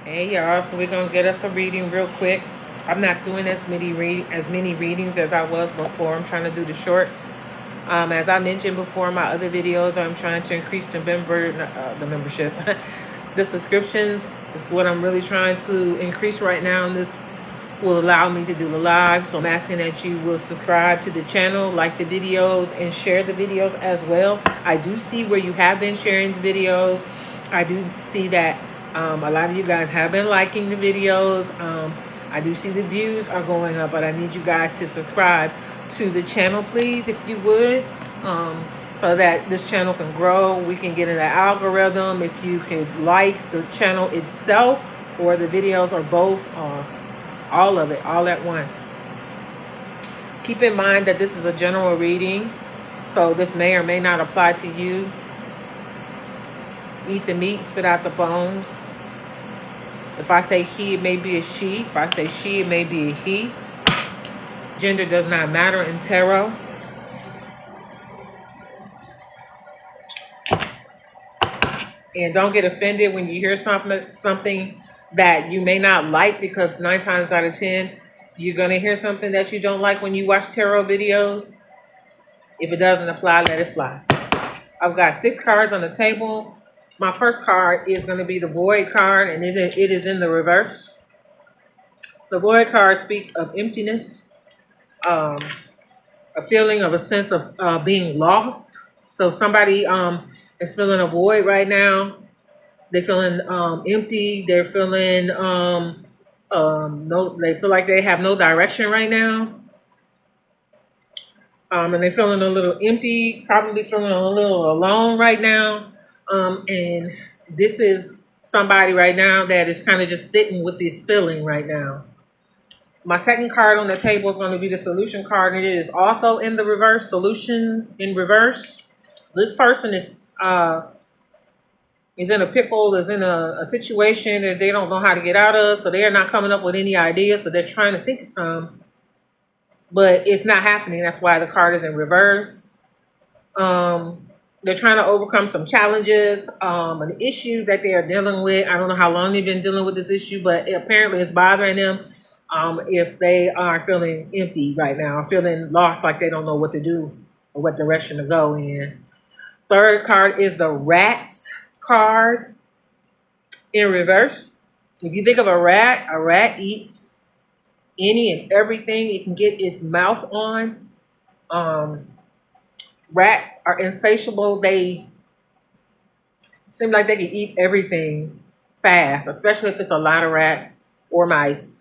Hey y'all, so we're gonna get us a reading real quick. I'm not doing as many readings as I was before. I'm trying to do the shorts. As I mentioned before in my other videos, I'm trying to increase the membership. The subscriptions is what I'm really trying to increase right now, and this will allow me to do the live. So I'm asking that you will subscribe to the channel, like the videos, and share the videos as well. I do see where you have been sharing the videos. I do see that a lot of you guys have been liking the videos. I do see the views are going up, but I need you guys to subscribe to the channel, please, if you would, so that this channel can grow. We can get in the algorithm. If you could like the channel itself or the videos or both, all of it, all at once. Keep in mind that this is a general reading, so this may or may not apply to you. Eat the meat, spit out the bones. If I say he, it may be a she. If I say she, it may be a he. Gender does not matter in tarot. And don't get offended when you hear something that you may not like, because 9 times out of 10, you're going to hear something that you don't like when you watch tarot videos. If it doesn't apply, let it fly. I've got 6 cards on the table. My first card is going to be the Void card, and it is in the reverse. The Void card speaks of emptiness, a feeling of a sense of being lost. So somebody is feeling a void right now. They're feeling empty. They're feeling no. They feel like they have no direction right now. And they're feeling a little empty, probably feeling a little alone right now. And this is somebody right now that is kind of just sitting with this feeling right now. My second card on the table is going to be the solution card, and it is also in the reverse, solution in reverse. This person is in a pickle, is in a situation that they don't know how to get out of, so they are not coming up with any ideas, but they're trying to think of some. But it's not happening. That's why the card is in reverse. They're trying to overcome some challenges, an issue that they are dealing with. I don't know how long they've been dealing with this issue, but apparently it's bothering them. If they are feeling empty right now, feeling lost, like they don't know what to do or what direction to go in. Third card is the Rats card in reverse. If you think of a rat eats any and everything it can get its mouth on. Rats are insatiable. They seem like they can eat everything fast, especially if it's a lot of rats or mice.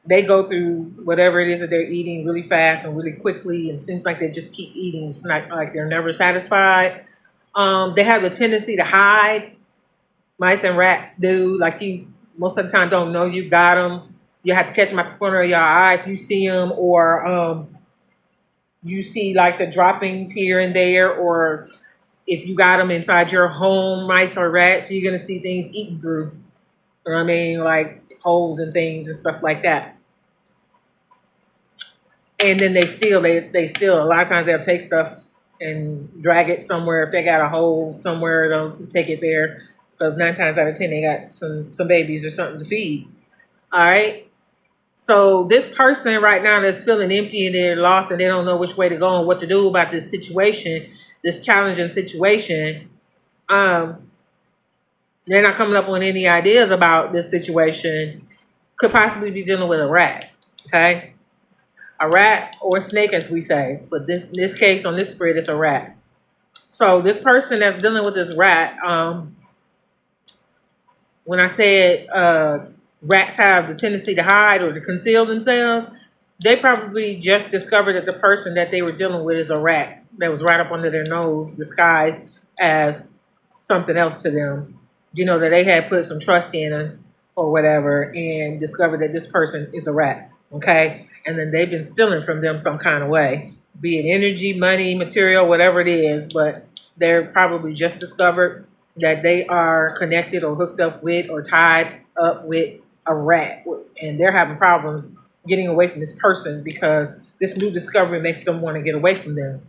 They go through whatever it is that they're eating really fast and really quickly, and seems like they just keep eating. It's not like they're never satisfied. They have a tendency to hide. Mice and rats do. Like, you most of the time don't know you got them. You have to catch them at the corner of your eye if you see them, or you see like the droppings here and there, or if you got them inside your home, mice or rats, you're going to see things eaten through. You know what I mean? Like holes and things and stuff like that. And then they steal, a lot of times they'll take stuff and drag it somewhere. If they got a hole somewhere, they'll take it there, because 9 times out of 10 they got some babies or something to feed. All right. So this person right now that's feeling empty and they're lost and they don't know which way to go and what to do about this situation, this challenging situation, they're not coming up with any ideas about this situation. Could possibly be dealing with a rat, okay? A rat or a snake, as we say, but this case on this spread, it's a rat. So this person that's dealing with this rat, when I said rats have the tendency to hide or to conceal themselves, they probably just discovered that the person that they were dealing with is a rat that was right up under their nose, disguised as something else to them. You know, that they had put some trust in or whatever, and discovered that this person is a rat, okay? And then they've been stealing from them some kind of way, be it energy, money, material, whatever it is, but they're probably just discovered that they are connected or hooked up with or tied up with a rat, and they're having problems getting away from this person because this new discovery makes them want to get away from them.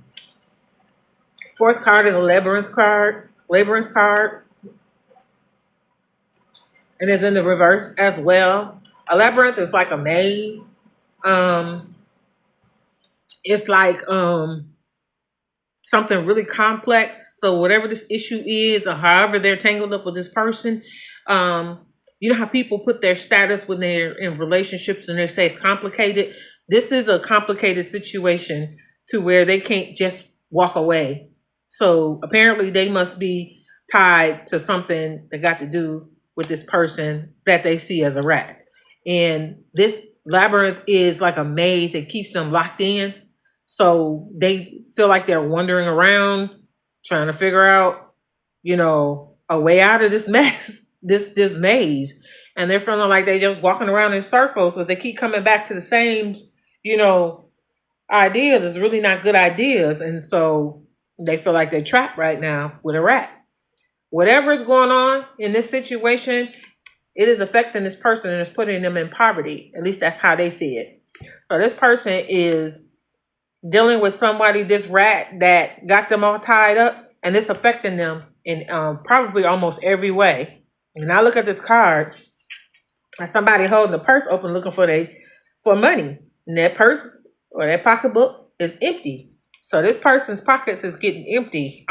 Fourth card is a labyrinth card. and it's in the reverse as well. A labyrinth is like a maze. Um, it's like something really complex. So whatever this issue is, or however they're tangled up with this person, um, you know how people put their status when they're in relationships and they say it's complicated. This is a complicated situation to where they can't just walk away. So apparently they must be tied to something that got to do with this person that they see as a rat. And this labyrinth is like a maze that keeps them locked in, so they feel like they're wandering around trying to figure out, a way out of this mess, this maze. And they're feeling like they just walking around in circles because they keep coming back to the same, you know, ideas. It's really not good ideas. And so they feel like they're trapped right now with a rat. Whatever is going on in this situation, it is affecting this person and it's putting them in poverty. At least that's how they see it. So this person is dealing with somebody, this rat that got them all tied up, and it's affecting them in probably almost every way. And I look at this card, and somebody holding the purse open looking for money, and that purse or that pocketbook is empty. So this person's pockets is getting empty.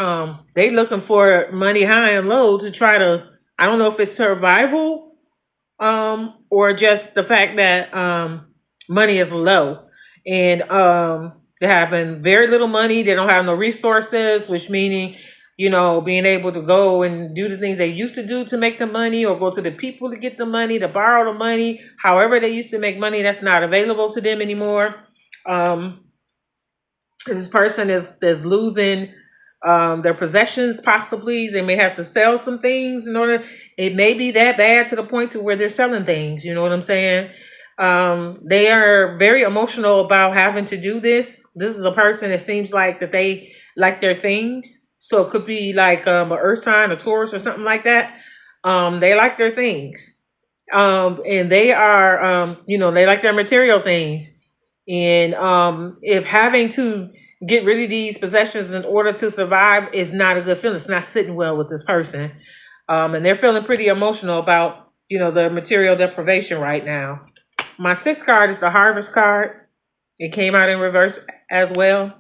They looking for money high and low to try to, I don't know if it's survival, or just the fact that money is low. And they're having very little money. They don't have no resources, which meaning, being able to go and do the things they used to do to make the money, or go to the people to get the money, to borrow the money. However they used to make money, that's not available to them anymore. This person is losing their possessions. Possibly they may have to sell some things in order. It may be that bad to the point to where they're selling things. You know what I'm saying? They are very emotional about having to do this. This is a person that seems like that they like their things. So it could be like an earth sign, a Taurus, or something like that. They like their things. And they are, they like their material things. And if having to get rid of these possessions in order to survive is not a good feeling, it's not sitting well with this person. And they're feeling pretty emotional about, the material deprivation right now. My sixth card is the Harvest card. It came out in reverse as well.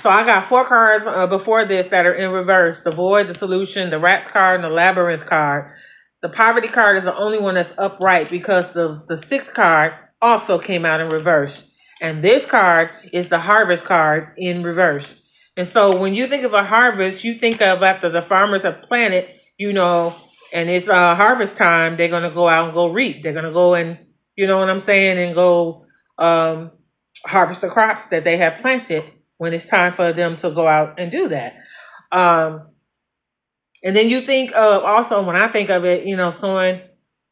So I got 4 cards before this that are in reverse: the Void, the Solution, the Rats card, and the Labyrinth card. The Poverty card is the only one that's upright because the sixth card also came out in reverse. And this card is the Harvest card in reverse. And so when you think of a harvest, you think of after the farmers have planted, and it's harvest time, they're going to go out and go reap. They're going to go and, and go harvest the crops that they have planted when it's time for them to go out and do that. And then you think of also, when I think of it, sowing,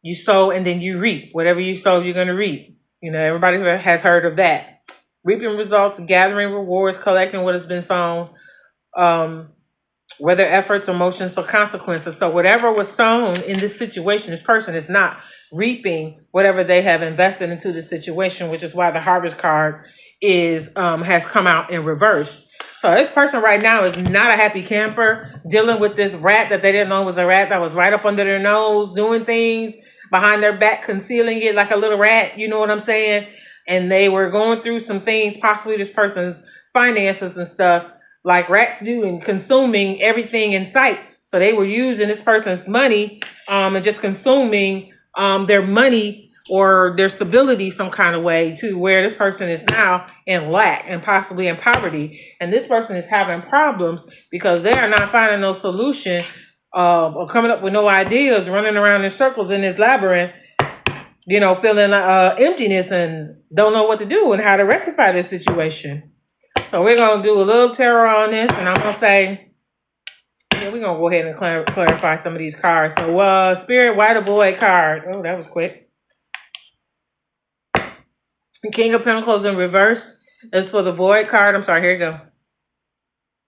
you sow and then you reap. Whatever you sow, you're going to reap. Everybody has heard of that. Reaping results, gathering rewards, collecting what has been sown, whether efforts, emotions, or consequences. So whatever was sown in this situation, this person is not reaping whatever they have invested into the situation, which is why the Harvest card has come out in reverse. So this person right now is not a happy camper, dealing with this rat that they didn't know was a rat that was right up under their nose, doing things behind their back, concealing it like a little rat. You know what I'm saying? And they were going through some things, possibly this person's finances and stuff, like rats do, and consuming everything in sight. So they were using this person's money and just consuming their money or their stability some kind of way, to where this person is now in lack and possibly in poverty. And this person is having problems because they are not finding no solution or coming up with no ideas, running around in circles in this labyrinth, feeling emptiness and don't know what to do and how to rectify this situation. So we're going to do a little tarot on this, and I'm going to say, we're going to go ahead and clarify some of these cards. So Spirit, why the Void card? Oh, that was quick. King of Pentacles in reverse is for the Void card. I'm sorry, here you go.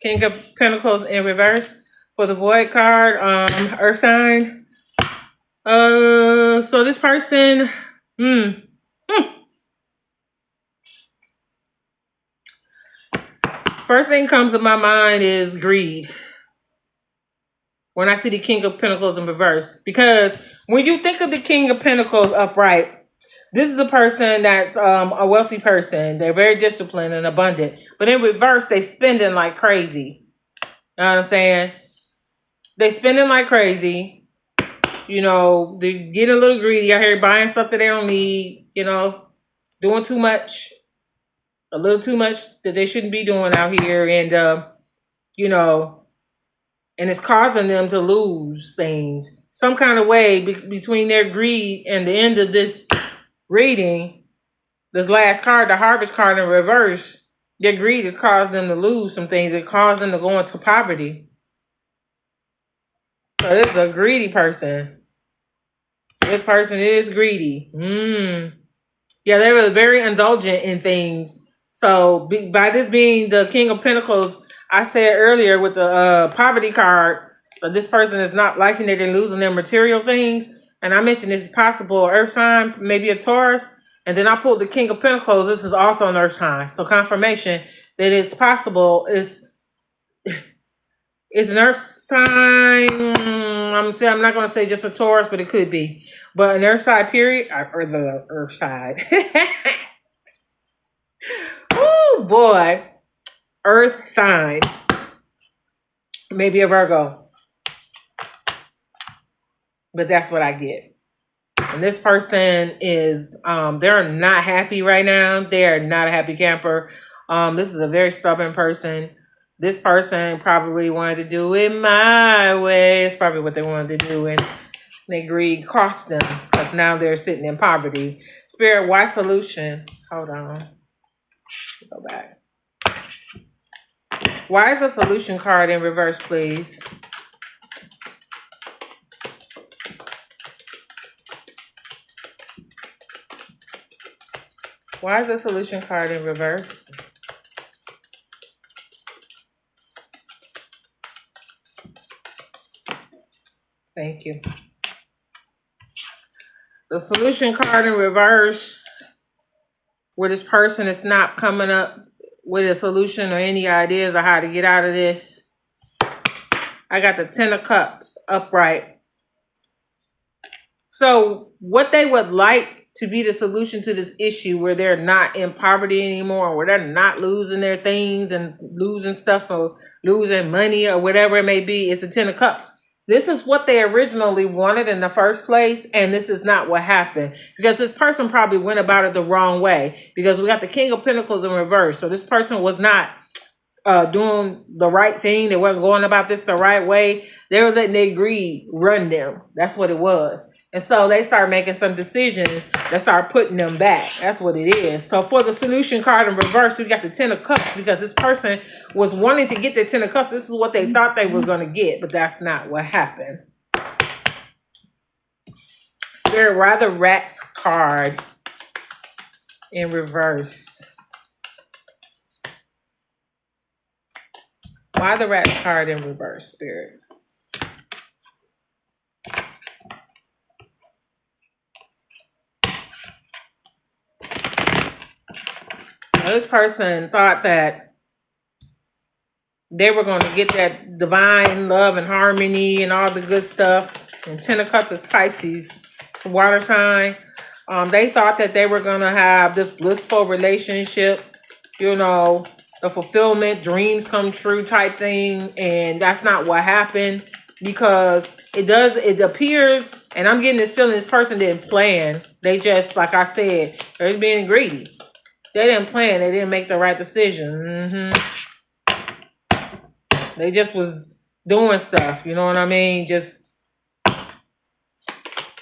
King of Pentacles in reverse for the Void card, Earth sign. So this person, first thing comes to my mind is greed. when I see the King of Pentacles in reverse. Because when you think of the King of Pentacles upright, this is a person that's a wealthy person. They're very disciplined and abundant. But in reverse, they spending like crazy. You know what I'm saying? They spending like crazy. You know, they get a little greedy out here buying stuff that they don't need. You know, doing too much. A little too much that they shouldn't be doing out here. And, you know, and it's causing them to lose things. Some kind of way between their greed and the end of this reading, this last card, the Harvest card in reverse, their greed has caused them to lose some things. It caused them to go into poverty. So this is a greedy person. This person is greedy. Yeah, they were very indulgent in things. So by this being the King of Pentacles, I said earlier with the poverty card, this person is not liking that they're losing their material things. And I mentioned it's possible Earth sign, maybe a Taurus. And then I pulled the King of Pentacles. This is also an Earth sign. So confirmation that it's possible is an Earth sign. I'm not going to say just a Taurus, but it could be. But an Earth side period, or the Earth side. Oh boy. Earth sign. Maybe a Virgo. But that's what I get. And this person is, they're not happy right now. They are not a happy camper. This is a very stubborn person. This person probably wanted to do it my way. It's probably what they wanted to do. And their greed cost them because now they're sitting in poverty. Spirit, why solution? Hold on. Go back. Why is a solution card in reverse, please? Why is the solution card in reverse? Thank you. The solution card in reverse, where this person is not coming up with a solution or any ideas of how to get out of this. I got the Ten of Cups upright. So what they would like to be the solution to this issue where they're not in poverty anymore, where they're not losing their things and losing stuff or losing money or whatever it may be, is the Ten of Cups. This is what they originally wanted in the first place, and this is not what happened. Because this person probably went about it the wrong way. Because we got the King of Pentacles in reverse. So this person was not doing the right thing. They weren't going about this the right way. They were letting their greed run them. That's what it was. And so they start making some decisions that start putting them back. That's what it is. So for the solution card in reverse, we got the Ten of Cups because this person was wanting to get the Ten of Cups. This is what they thought they were going to get, but that's not what happened. Spirit, why the Rats card in reverse? Why the Rats card in reverse, Spirit? This person thought that they were going to get that divine love and harmony and all the good stuff. And Ten of Cups is Pisces. It's a water sign. They thought that they were going to have this blissful relationship, you know, the fulfillment, dreams come true type thing. And that's not what happened, because it appears, and I'm getting this feeling this person didn't plan. They just, like I said, they're being greedy. They didn't plan. They didn't make the right decision. They just was doing stuff. You know what I mean? Just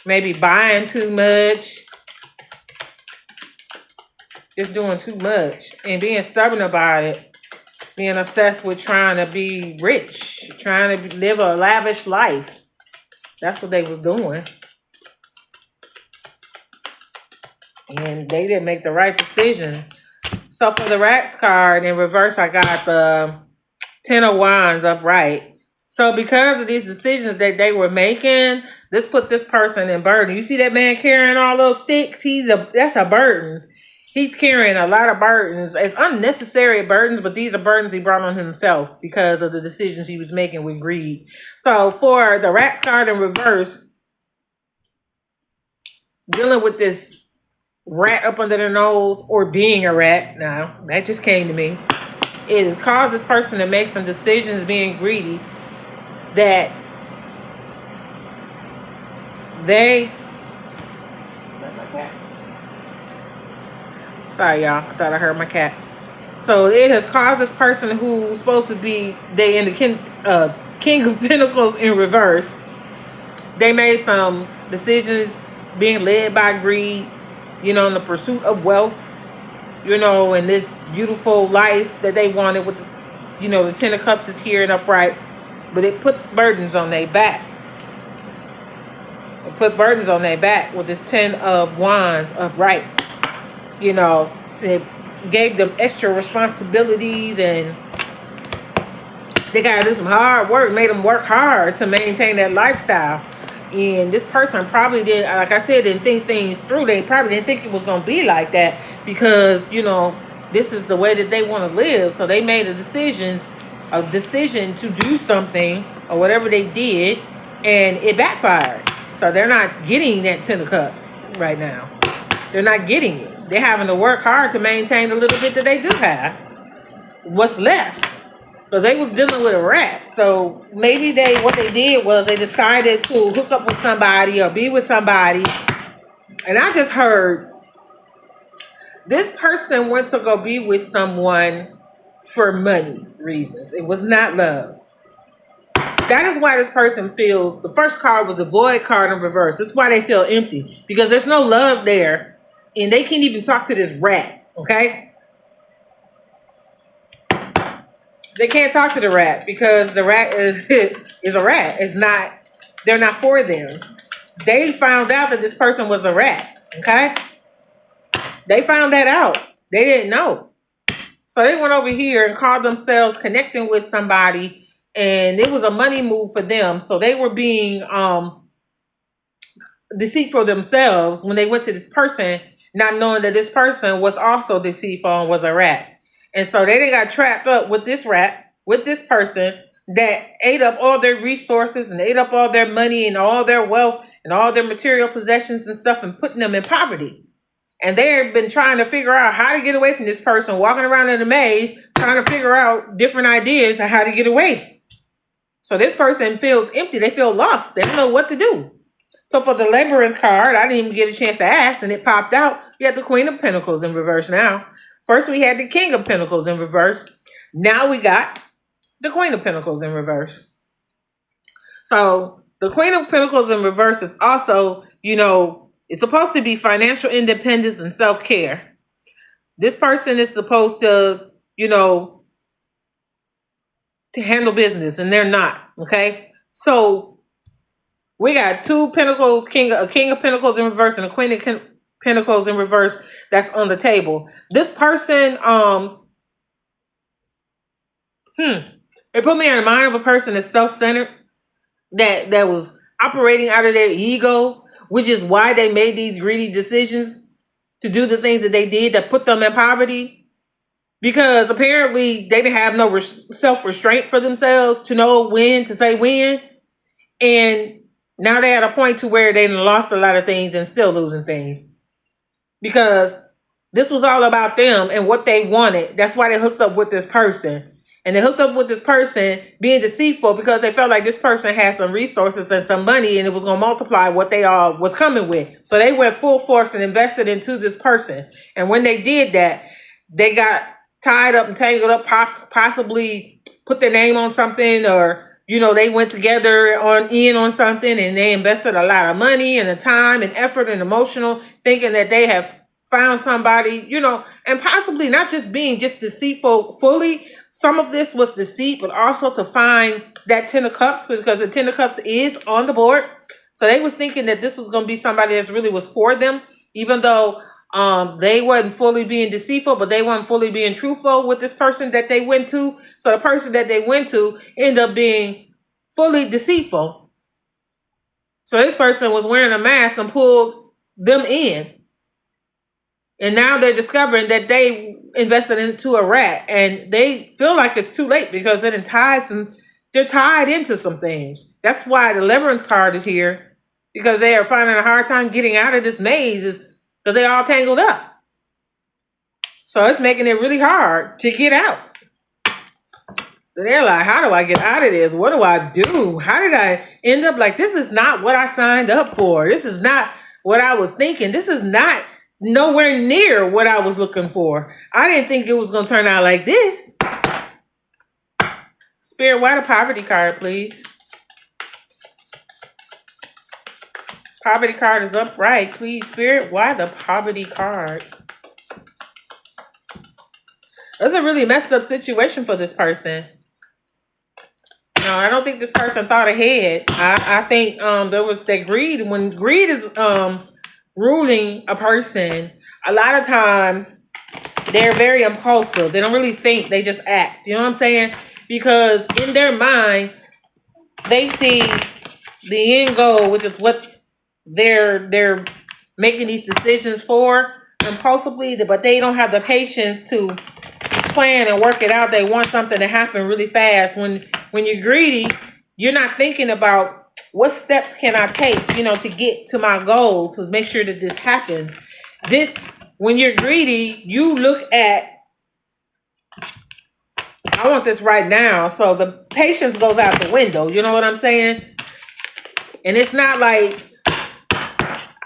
maybe buying too much. Just doing too much. And being stubborn about it. Being obsessed with trying to be rich. Trying to live a lavish life. That's what they was doing. And they didn't make the right decision. So for the Rats card in reverse, I got the Ten of Wands upright. So because of these decisions that they were making, this put this person in burden. You see that man carrying all those sticks? That's a burden. he's carrying a lot of burdens. It's unnecessary burdens, but these are burdens he brought on himself because of the decisions he was making with greed. So for the Rats card in reverse, dealing with this rat up under the nose or being a rat, now that just came to me. It has caused this person to make some decisions being greedy that they... Sorry, y'all. I thought I heard my cat. So it has caused this person who's supposed to be they in the King of Pentacles in reverse. They made some decisions being led by greed, you know, in the pursuit of wealth, you know, and this beautiful life that they wanted with, you know, the Ten of Cups is here and upright, but it put burdens on their back. It put burdens on their back with this Ten of Wands upright. You know, it gave them extra responsibilities and they got to do some hard work, made them work hard to maintain that lifestyle. And this person probably didn't, like I said, didn't think things through. They probably didn't think it was going to be like that because, you know, this is the way that they want to live. So they made a decision to do something or whatever they did, and it backfired. So they're not getting that Ten of Cups right now. They're not getting it. They're having to work hard to maintain the little bit that they do have. What's left? Because they was dealing with a rat. So maybe what they did was they decided to hook up with somebody or be with somebody. And I just heard this person went to go be with someone for money reasons. It was not love. That is why this person feels, the first card was a void card in reverse. That's why they feel empty. Because there's no love there. And they can't even talk to this rat, okay? They can't talk to the rat because the rat is a rat. It's not, they're not for them. They found out that this person was a rat, okay? They found that out. They didn't know. So they went over here and called themselves connecting with somebody, and it was a money move for them. So they were being deceitful themselves when they went to this person, not knowing that this person was also deceitful and was a rat. And so they got trapped up with this rat, with this person that ate up all their resources and ate up all their money and all their wealth and all their material possessions and stuff and putting them in poverty. And they've been trying to figure out how to get away from this person, walking around in a maze, trying to figure out different ideas on how to get away. So this person feels empty. They feel lost. They don't know what to do. So for the Labyrinth card, I didn't even get a chance to ask, and it popped out. We had the Queen of Pentacles in reverse now. First, we had the King of Pentacles in reverse. Now we got the Queen of Pentacles in reverse. So the Queen of Pentacles in reverse is also, you know, it's supposed to be financial independence and self-care. This person is supposed to, you know, to handle business, and they're not, okay? So we got two Pentacles, a King of Pentacles in reverse and a Queen of Pentacles in reverse that's on the table. This person, it put me in the mind of a person that's self-centered, that was operating out of their ego, which is why they made these greedy decisions to do the things that they did that put them in poverty. Because apparently they didn't have no self-restraint for themselves to know when to say when. And now they're at a point to where they lost a lot of things and still losing things. Because this was all about them and what they wanted. That's why they hooked up with this person. And they hooked up with this person being deceitful because they felt like this person had some resources and some money and it was going to multiply what they all was coming with. So they went full force and invested into this person. And when they did that, they got tied up and tangled up, possibly put their name on something, or, you know, they went together on something and they invested a lot of money and the time and effort and emotional, thinking that they have found somebody, you know, and possibly not just being just deceitful fully. Some of this was deceit, but also to find that Ten of Cups, because the Ten of Cups is on the board. So they was thinking that this was going to be somebody that really was for them, even though they wasn't fully being deceitful, but they weren't fully being truthful with this person that they went to. So the person that they went to ended up being fully deceitful. So this person was wearing a mask and pulled them in. And now they're discovering that they invested into a rat, and they feel like it's too late because they're tied into some things. That's why the Labyrinth card is here, because they are finding a hard time getting out of this maze, is because they're all tangled up. So it's making it really hard to get out. So they're like, how do I get out of this? What do I do? How did I end up like this? Is not what I signed up for. This is not what I was thinking. This is not nowhere near what I was looking for. I didn't think it was going to turn out like this. Spirit, why the poverty card, please? Poverty card is upright. Please, Spirit, why the poverty card? That's a really messed up situation for this person. No, I don't think this person thought ahead. I think there was that greed. When greed is ruling a person, a lot of times they're very impulsive. They don't really think, they just act. You know what I'm saying? Because in their mind, they see the end goal, which is what they're making these decisions for impulsively, but they don't have the patience to plan and work it out. They want something to happen really fast. When you're greedy, you're not thinking about what steps can I take, you know, to get to my goal, to make sure that this happens. When you're greedy, you look at, I want this right now. So the patience goes out the window. You know what I'm saying? And it's not like,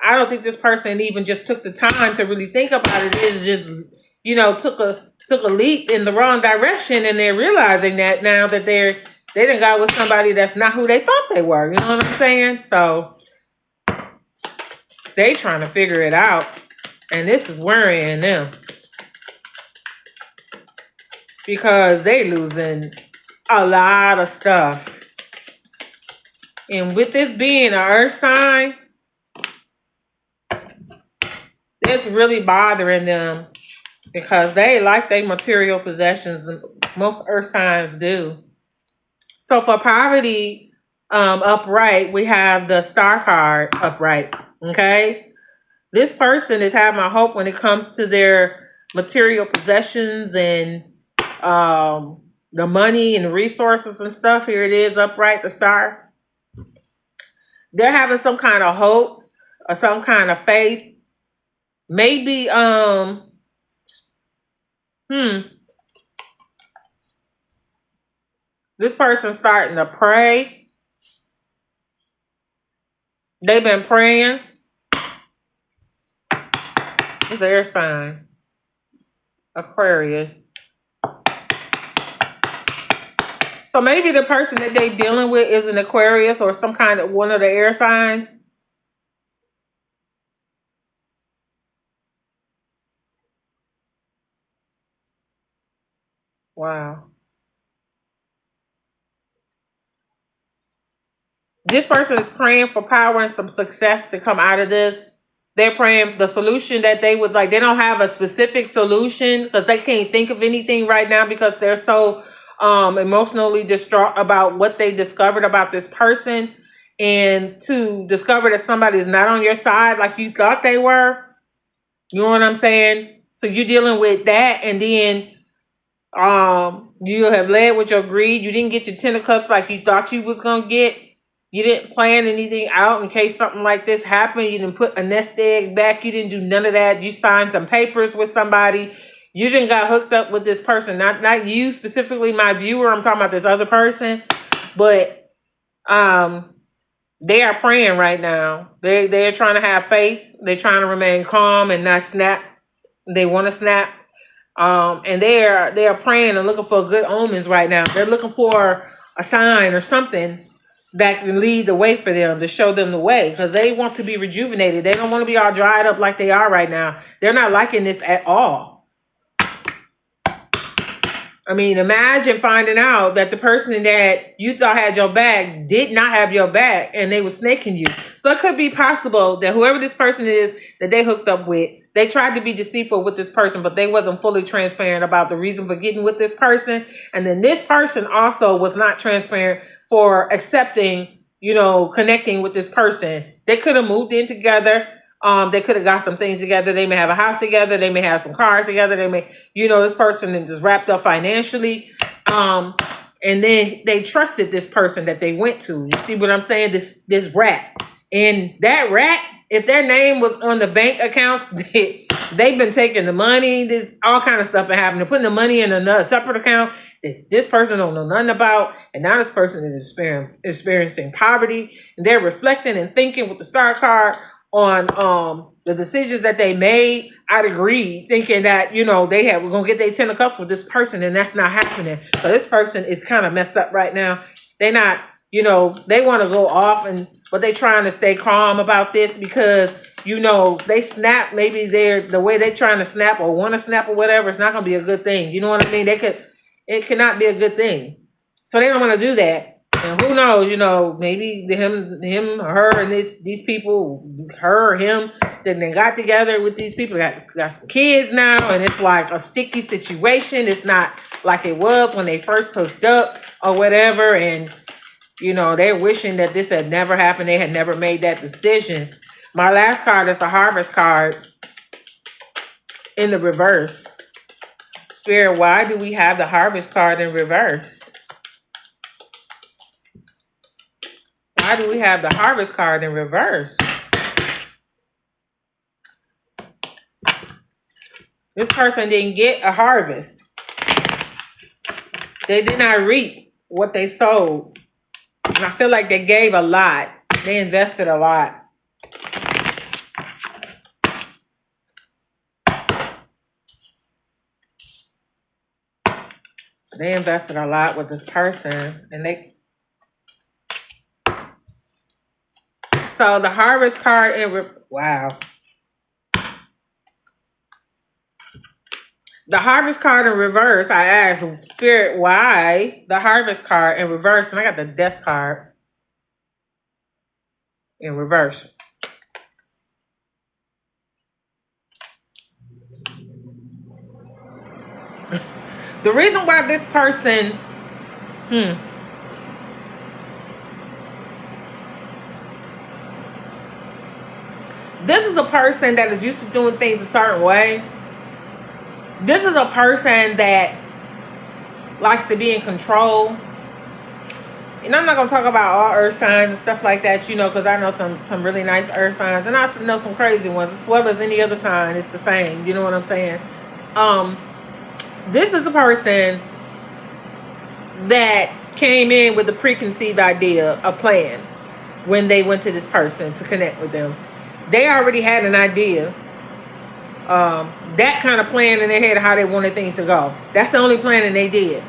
I don't think this person even just took the time to really think about it. It's just, you know, took a leap in the wrong direction, and they're realizing that now that they done got with somebody that's not who they thought they were. You know what I'm saying? So they trying to figure it out, and this is worrying them because they losing a lot of stuff. And with this being an earth sign, it's really bothering them because they like their material possessions. Most earth signs do. So for poverty upright, we have the Star card upright. Okay? This person is having a hope when it comes to their material possessions and the money and the resources and stuff. Here it is upright, the Star. They're having some kind of hope or some kind of faith. Maybe this person's starting to pray. They've been praying. It's air sign. Aquarius. So maybe the person that they're dealing with is an Aquarius or some kind of one of the air signs. Wow. This person is praying for power and some success to come out of this. They're praying the solution that they would like. They don't have a specific solution because they can't think of anything right now because they're so emotionally distraught about what they discovered about this person. And to discover that somebody is not on your side like you thought they were. You know what I'm saying? So you're dealing with that, and then you have led with your greed. You didn't get your 10 of cups like you thought you was gonna get. You didn't plan anything out in case something like this happened. You didn't put a nest egg back. You didn't do none of that. You signed some papers with somebody. You didn't got hooked up with this person. Not you specifically, my viewer. I'm talking about this other person. But they are praying right now. They're trying to have faith. They're trying to remain calm and not snap. They want to snap. And they are praying and looking for good omens right now. They're looking for a sign or something that can lead the way for them, to show them the way, because they want to be rejuvenated. They don't want to be all dried up like they are right now. They're not liking this at all. I mean, imagine finding out that the person that you thought had your back did not have your back and they were snaking you. So it could be possible that whoever this person is that they hooked up with, they tried to be deceitful with this person, but they wasn't fully transparent about the reason for getting with this person. And then this person also was not transparent for accepting, you know, connecting with this person. They could have moved in together. They could have got some things together. They may have a house together. They may have some cars together. They may, this person is just wrapped up financially. And then they trusted this person that they went to. You see what I'm saying? This rat. And that rat, if their name was on the bank accounts, they've been taking the money. There's all kind of stuff been happening. Putting the money in another separate account that this person don't know nothing about. And now this person is experiencing poverty. And they're reflecting and thinking with the star card on the decisions that they made out of greed, thinking that, we're going to get their 10 of cups with this person, and that's not happening. So this person is kind of messed up right now. They not, they want to go off, but they trying to stay calm about this because, they snap. Maybe the way they're trying to snap or want to snap or whatever, it's not going to be a good thing. You know what I mean? It cannot be a good thing. So they don't want to do that. And who knows, maybe him or her and these people, her or him, then they got together with these people, got some kids now, and it's like a sticky situation. It's not like it was when they first hooked up or whatever. And, they're wishing that this had never happened. They had never made that decision. My last card is the Harvest card in the reverse. Spirit, why do we have the Harvest card in reverse? Why do we have the Harvest card in reverse? This person didn't get a harvest. They did not reap what they sowed. And I feel like they gave a lot. They invested a lot. They invested a lot with this person. And so the Harvest card wow. The Harvest card in reverse, I asked Spirit, why the Harvest card in reverse? And I got the Death card in reverse. The reason why this person, this is a person that is used to doing things a certain way. This is a person that likes to be in control. And I'm not going to talk about all earth signs and stuff like that, because I know some really nice earth signs. And I know some crazy ones, as well as any other sign. It's the same. You know what I'm saying? This is a person that came in with a preconceived idea, a plan, when they went to this person to connect with them. They already had an idea. That kind of plan in their head of how they wanted things to go. That's the only planning they did.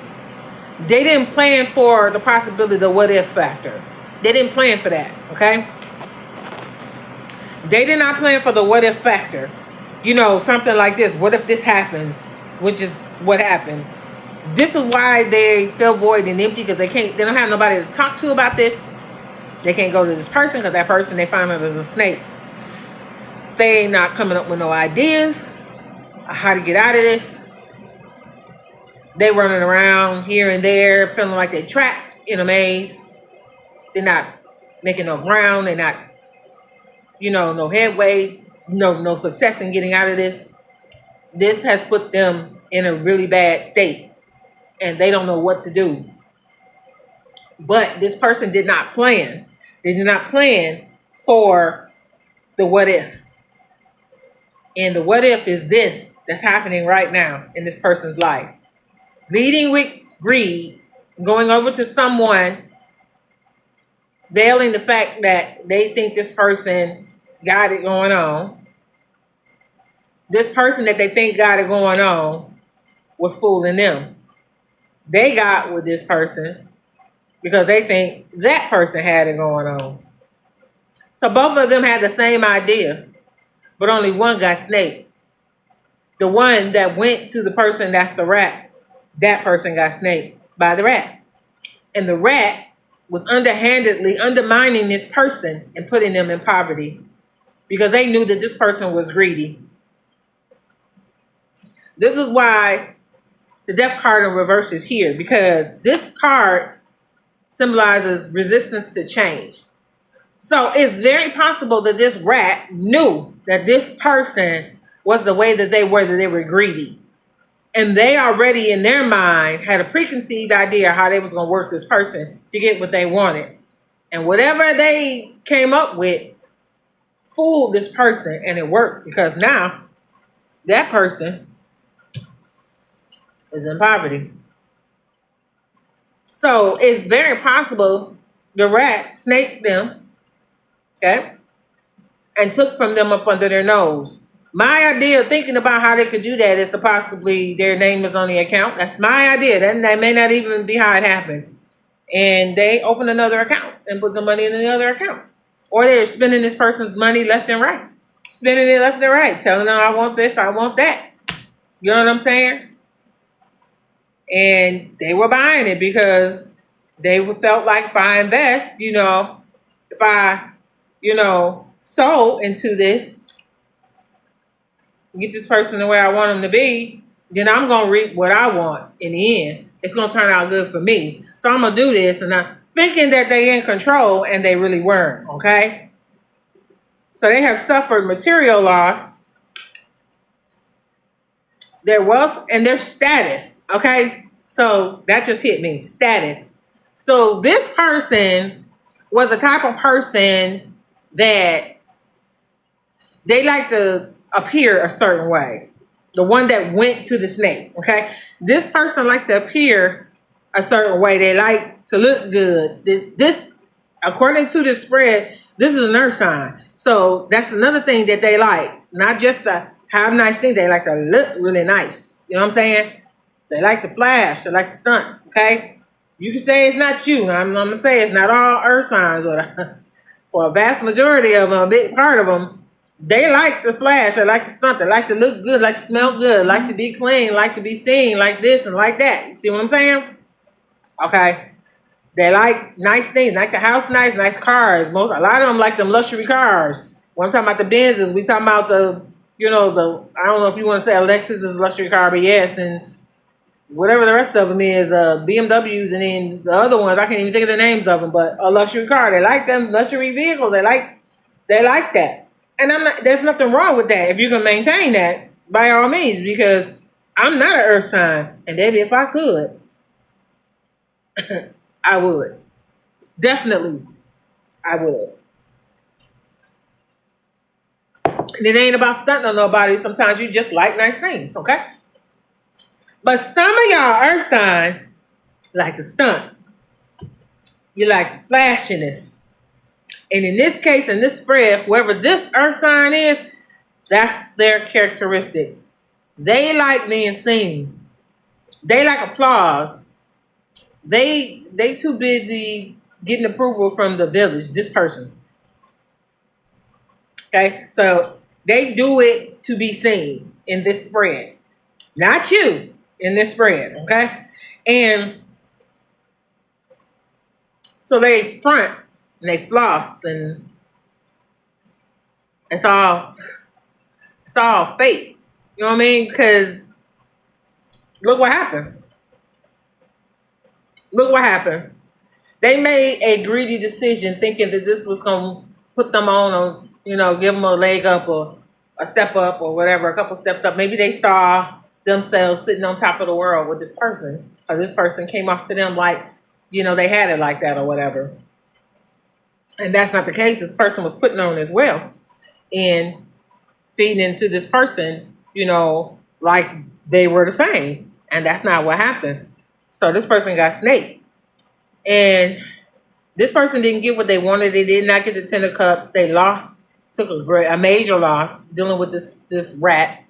They didn't plan for the possibility of the what if factor. They didn't plan for that, okay? They did not plan for the what if factor. Something like this. What if this happens? Which is what happened. This is why they feel void and empty, because they don't have nobody to talk to about this. They can't go to this person because that person they find out is a snake. They ain't not coming up with no ideas how to get out of this. They running around here and there, feeling like they're trapped in a maze. They're not making no ground. They're not, no headway, no success in getting out of this. This has put them in a really bad state, and they don't know what to do. But this person did not plan. They did not plan for the what if. And the what if is this that's happening right now in this person's life. Leading with greed, going over to someone, veiling the fact that they think this person got it going on. This person that they think got it going on was fooling them. They got with this person because they think that person had it going on. So both of them had the same idea, but only one got snaked. The one that went to the person that's the rat, that person got snaked by the rat. And the rat was underhandedly undermining this person and putting them in poverty because they knew that this person was greedy. This is why the Death card in reverse is here, because this card symbolizes resistance to change. So it's very possible that this rat knew that this person was the way that they were greedy. And they already in their mind had a preconceived idea how they was going to work this person to get what they wanted. And whatever they came up with fooled this person, and it worked, because now that person is in poverty. So it's very possible the rat snaked them, okay, and took from them up under their nose. My idea of thinking about how they could do that is to possibly their name is on the account. That's my idea. That may not even be how it happened. And they open another account and put some money in another account. Or they're spending this person's money left and right. Spending it left and right. Telling them, I want this, I want that. You know what I'm saying? And they were buying it because they felt like if I invest, if I, sow into this, get this person the way I want them to be, then I'm going to reap what I want in the end. It's going to turn out good for me. So I'm going to do this. And I'm thinking that they're in control, and they really weren't, okay? So they have suffered material loss, their wealth, and their status, okay? So that just hit me, status. So this person was the type of person that they like to appear a certain way. The one that went to the snake, okay? This person likes to appear a certain way. They like to look good. This, according to the spread, this is an earth sign. So that's another thing that they like. Not just to have nice things, they like to look really nice. You know what I'm saying? They like to flash. They like to stunt, okay? You can say it's not you. I'm going to say it's not all earth signs. For a vast majority of them, a big part of them, they like to flash, they like to stunt, they like to look good, like to smell good, like to be clean, like to be seen, like this and like that. You see what I'm saying? Okay. They like nice things, like the house nice cars. A lot of them like them luxury cars. When I'm talking about the Benzes, we talking about the, I don't know if you want to say Lexus is a luxury car, but yes, and whatever the rest of them is, BMWs, and then the other ones, I can't even think of the names of them, but a luxury car. They like them luxury vehicles. They like that. And there's nothing wrong with that if you can maintain that, by all means, because I'm not an earth sign. And baby, if I could, I would. Definitely, I would. And it ain't about stunting on nobody. Sometimes you just like nice things, okay? But some of y'all earth signs like to stunt. You like flashiness. And in this case, in this spread, whoever this earth sign is, that's their characteristic. They like being seen. They like applause. They too busy getting approval from the village, this person. Okay, so they do it to be seen in this spread. Not you in this spread, okay? And so they front and they floss, and it's all fake. You know what I mean? Because look what happened. Look what happened. They made a greedy decision thinking that this was going to put them on, or, give them a leg up or a step up or whatever, a couple steps up. Maybe they saw themselves sitting on top of the world with this person, or this person came off to them like, they had it like that or whatever. And that's not the case. This person was putting on as well and feeding into this person, like they were the same. And that's not what happened. So this person got snaked. And this person didn't get what they wanted. They did not get the 10 of cups. They lost, took a major loss dealing with this rat.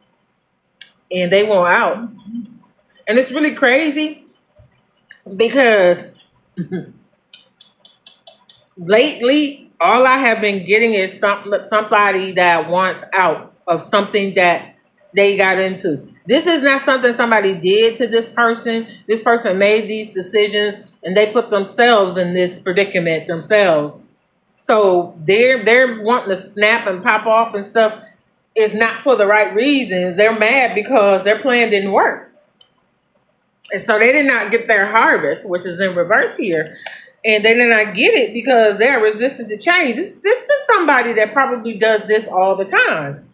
And they went out. And it's really crazy because lately, all I have been getting is somebody that wants out of something that they got into. This is not something somebody did to this person. This person made these decisions, and they put themselves in this predicament themselves. So they're wanting to snap and pop off and stuff. Is not for the right reasons. They're mad because their plan didn't work. And so they did not get their harvest, which is in reverse here. And they did not get it because they're resistant to change. This is somebody that probably does this all the time.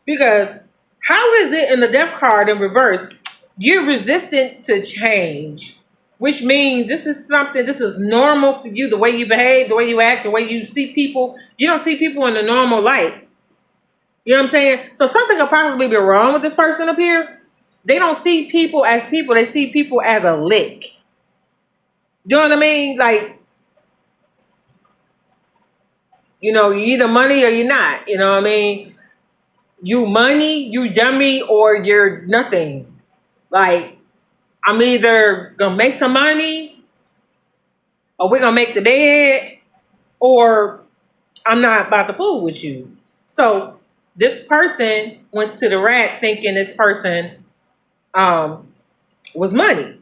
Because how is it in the death card in reverse, you're resistant to change? Which means this is normal for you, the way you behave, the way you act, the way you see people. You don't see people in the normal light. You know what I'm saying? So something could possibly be wrong with this person up here. They don't see people as people. They see people as a lick. You know what I mean? Like, you're either money or you're not. You know what I mean? You money, you yummy, or you're nothing. Like, I'm either going to make some money, or we're going to make the bed, or I'm not about to fool with you. So this person went to the rack thinking this person was money.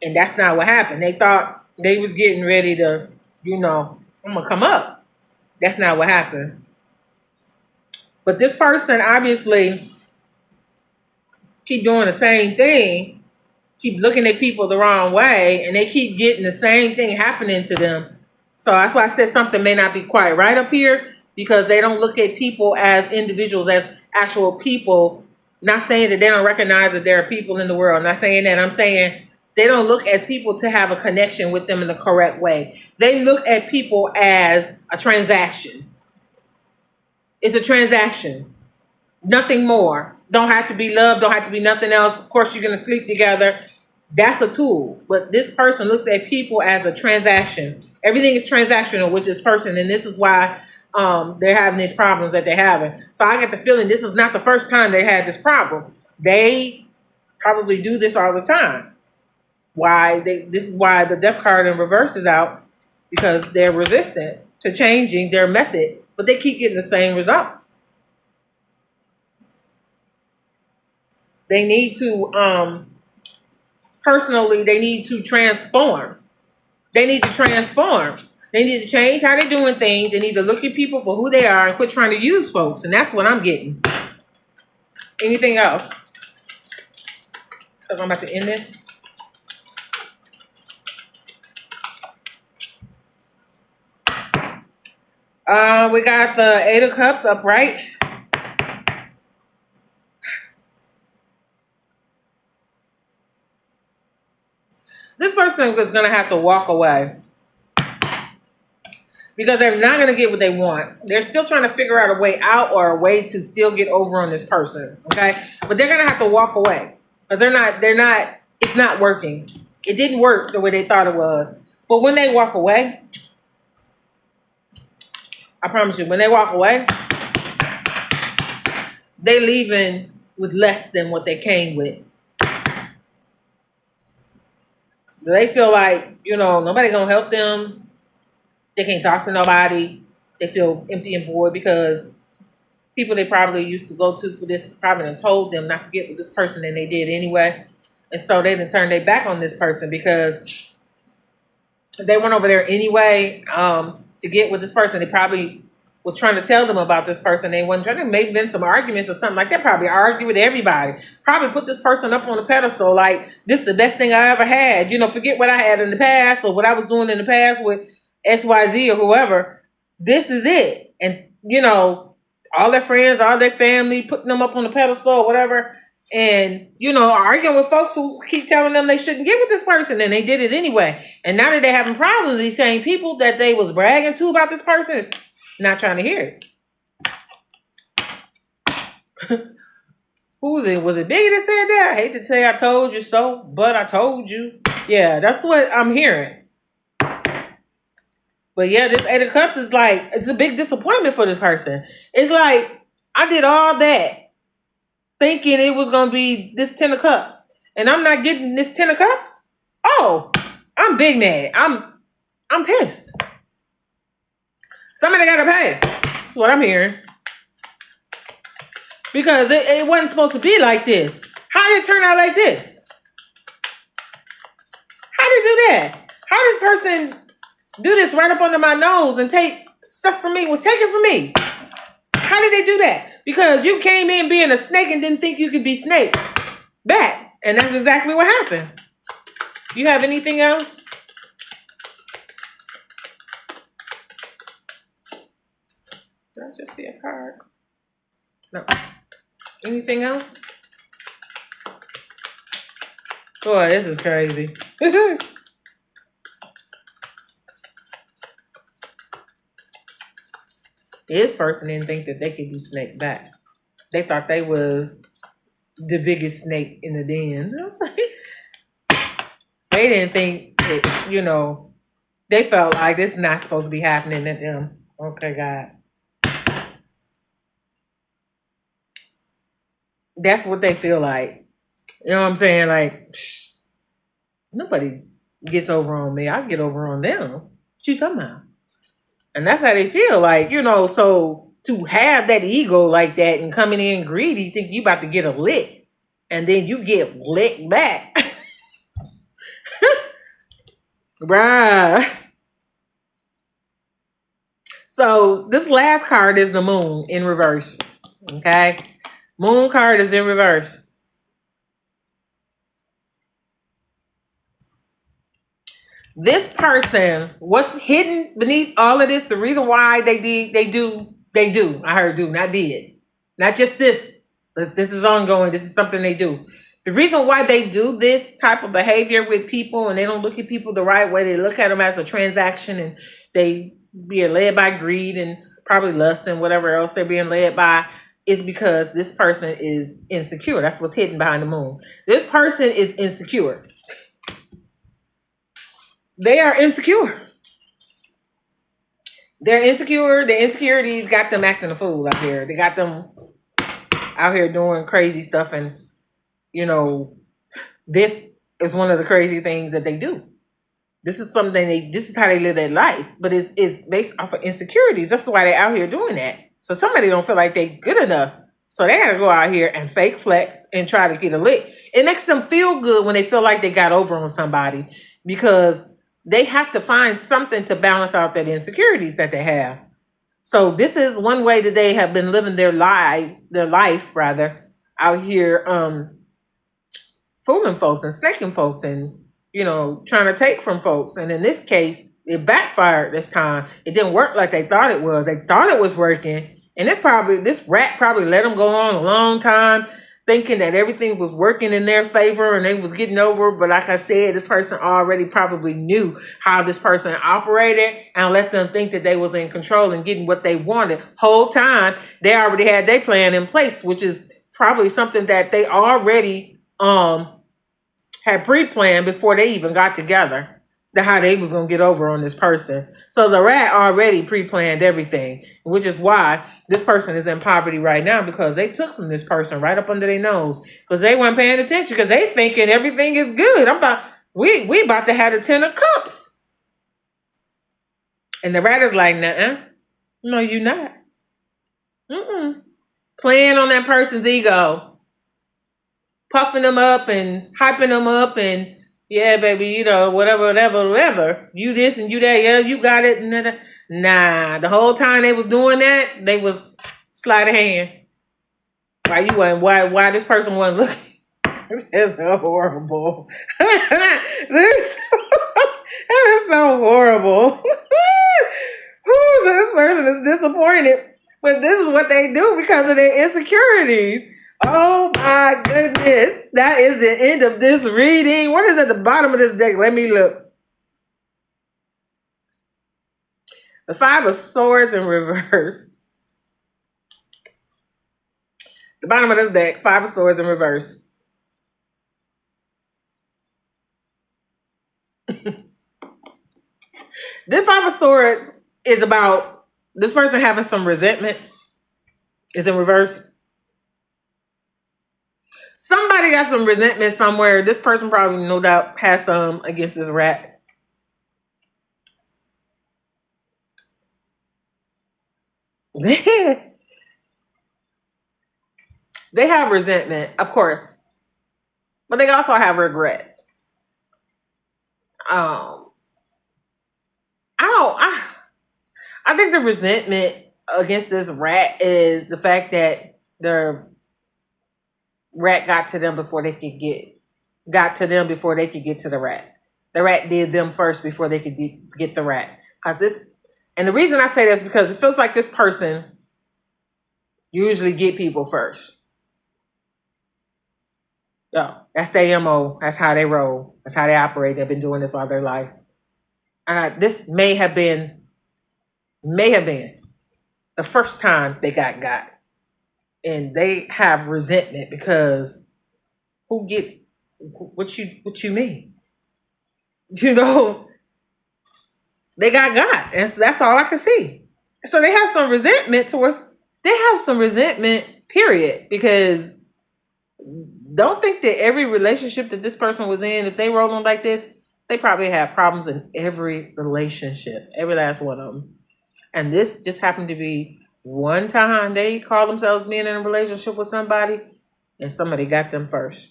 And that's not what happened. They thought they was getting ready to, I'm going to come up. That's not what happened. But this person obviously keep doing the same thing, keep looking at people the wrong way, and they keep getting the same thing happening to them. So that's why I said something may not be quite right up here, because they don't look at people as individuals, as actual people. Not saying that they don't recognize that there are people in the world. Not saying that. I'm saying they don't look as people to have a connection with them in the correct way. They look at people as a transaction. It's a transaction. Nothing more. Don't have to be love. Don't have to be nothing else. Of course, you're going to sleep together. That's a tool. But this person looks at people as a transaction. Everything is transactional with this person. And this is why they're having these problems that they're having. So I get the feeling this is not the first time they had this problem. They probably do this all the time. This is why the death card in reverse is out, because they're resistant to changing their method, but they keep getting the same results. They need to, personally, they need to transform. They need to transform. They need to change how they're doing things. They need to look at people for who they are and quit trying to use folks. And that's what I'm getting. Anything else? Because I'm about to end this. We got the 8 of Cups upright. This person is going to have to walk away, because they're not going to get what they want. They're still trying to figure out a way out or a way to still get over on this person. Okay. But they're going to have to walk away, because it's not working. It didn't work the way they thought it was. But when they walk away, I promise you, when they walk away, they leaving with less than what they came with. They feel like, nobody going to help them. They can't talk to nobody. They feel empty and bored because people they probably used to go to for this probably done told them not to get with this person, and they did anyway. And so they didn't turn their back on this person because they went over there anyway to get with this person. They probably was trying to tell them about this person. They wasn't trying to, maybe been some arguments or something like that. Probably argue with everybody. Probably put this person up on a pedestal like, this is the best thing I ever had. Forget what I had in the past or what I was doing in the past with XYZ or whoever. This is it. And, all their friends, all their family, putting them up on the pedestal or whatever. And, arguing with folks who keep telling them they shouldn't get with this person, and they did it anyway. And now that they're having problems, these same people that they was bragging to about this person is not trying to hear it. Who's it? Was it Biggie that said that? I hate to say I told you so, but I told you. Yeah, that's what I'm hearing. But yeah, this 8 of Cups is like, it's a big disappointment for this person. It's like, I did all that thinking it was going to be this 10 of Cups, and I'm not getting this 10 of Cups. Oh, I'm big mad. I'm pissed. Somebody got to pay. That's what I'm hearing. Because it wasn't supposed to be like this. How did it turn out like this? How did it do that? How did this person do this right up under my nose and take stuff from me, was taken from me? How did they do that? Because you came in being a snake and didn't think you could be snake back. And that's exactly what happened. You have anything else? see a card. No. Anything else? Boy, this is crazy. This person didn't think that they could be snaked back. They thought they was the biggest snake in the den. They didn't think that, you know, they felt like this is not supposed to be happening to them. Okay, God. That's what they feel like. You know what I'm saying? Like, nobody gets over on me. I get over on them. What you talking about? And that's how they feel. Like, you know, so to have that ego like that and coming in greedy, think you about to get a lick. And then you get licked back. Bruh. So this last card is the moon in reverse. Okay? Moon card is in reverse. This person, what's hidden beneath all of this, the reason why they do. I heard do, not did. Not just this. This is ongoing. This is something they do. The reason why they do this type of behavior with people and they don't look at people the right way, they look at them as a transaction and they be led by greed and probably lust and whatever else they're being led by, is because this person is insecure. That's what's hidden behind the moon. This person is insecure. They are insecure. They're insecure. The insecurities got them acting a fool out here. They got them out here doing crazy stuff. And, you know, this is one of the crazy things that they do. This is something this is how they live their life. But it's based off of insecurities. That's why they're out here doing that. So somebody don't feel like they're good enough. So they got to go out here and fake flex and try to get a lick. It makes them feel good when they feel like they got over on somebody because they have to find something to balance out that insecurities that they have. So this is one way that they have been living their life out here fooling folks and snaking folks and, you know, trying to take from folks. And in this case, it backfired this time. It didn't work like they thought it was. They thought it was working. And this rat probably let them go on a long time thinking that everything was working in their favor and they was getting over. But like I said, this person already probably knew how this person operated and let them think that they was in control and getting what they wanted. Whole time, they already had their plan in place, which is probably something that they already had pre-planned before they even got together. How they was going to get over on this person. So the rat already pre-planned everything, which is why this person is in poverty right now, because they took from this person right up under their nose because they weren't paying attention because they thinking everything is good. We about to have the 10 of cups. And the rat is like, nuh-uh. No, you not. Playing on that person's ego. Puffing them up and hyping them up and yeah, baby, you know, whatever. You this and you that. Yeah, you got it. Nah, the whole time they was doing that, they was sleight of hand. Why this person wasn't looking? It's so horrible. That is so horrible. This person is disappointed. But this is what they do because of their insecurities. Oh my goodness. That is the end of this reading. What is at the bottom of this deck? Let me look. The 5 of Swords in reverse. The bottom of this deck, 5 of Swords in reverse. This 5 of Swords is about this person having some resentment. It's in reverse. Somebody got some resentment somewhere. This person probably no doubt has some against this rat. They have resentment, of course. But they also have regret. I think the resentment against this rat is the fact that the rat got to them before they could get to the rat. The rat did them first before they could get the rat. And the reason I say this is because it feels like this person You usually get people first. Yeah, that's their MO. That's how they roll. That's how they operate. They've been doing this all their life. This may have been the first time they got. And they have resentment because who gets what you mean? You know, they got. That's all I can see. So they have some resentment towards, period. Because don't think that every relationship that this person was in, if they rolling like this, they probably have problems in every relationship, every last one of them. And this just happened to be one time they call themselves being in a relationship with somebody and somebody got them first.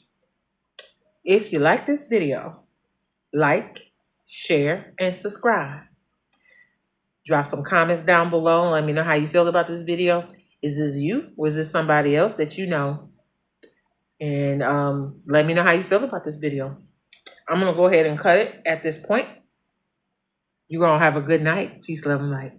If you like this video, like, share, and subscribe. Drop some comments down below and let me know how you feel about this video. Is this you or is this somebody else that you know? And let me know how you feel about this video. I'm going to go ahead and cut it at this point. You're going to have a good night. Peace, love, and light.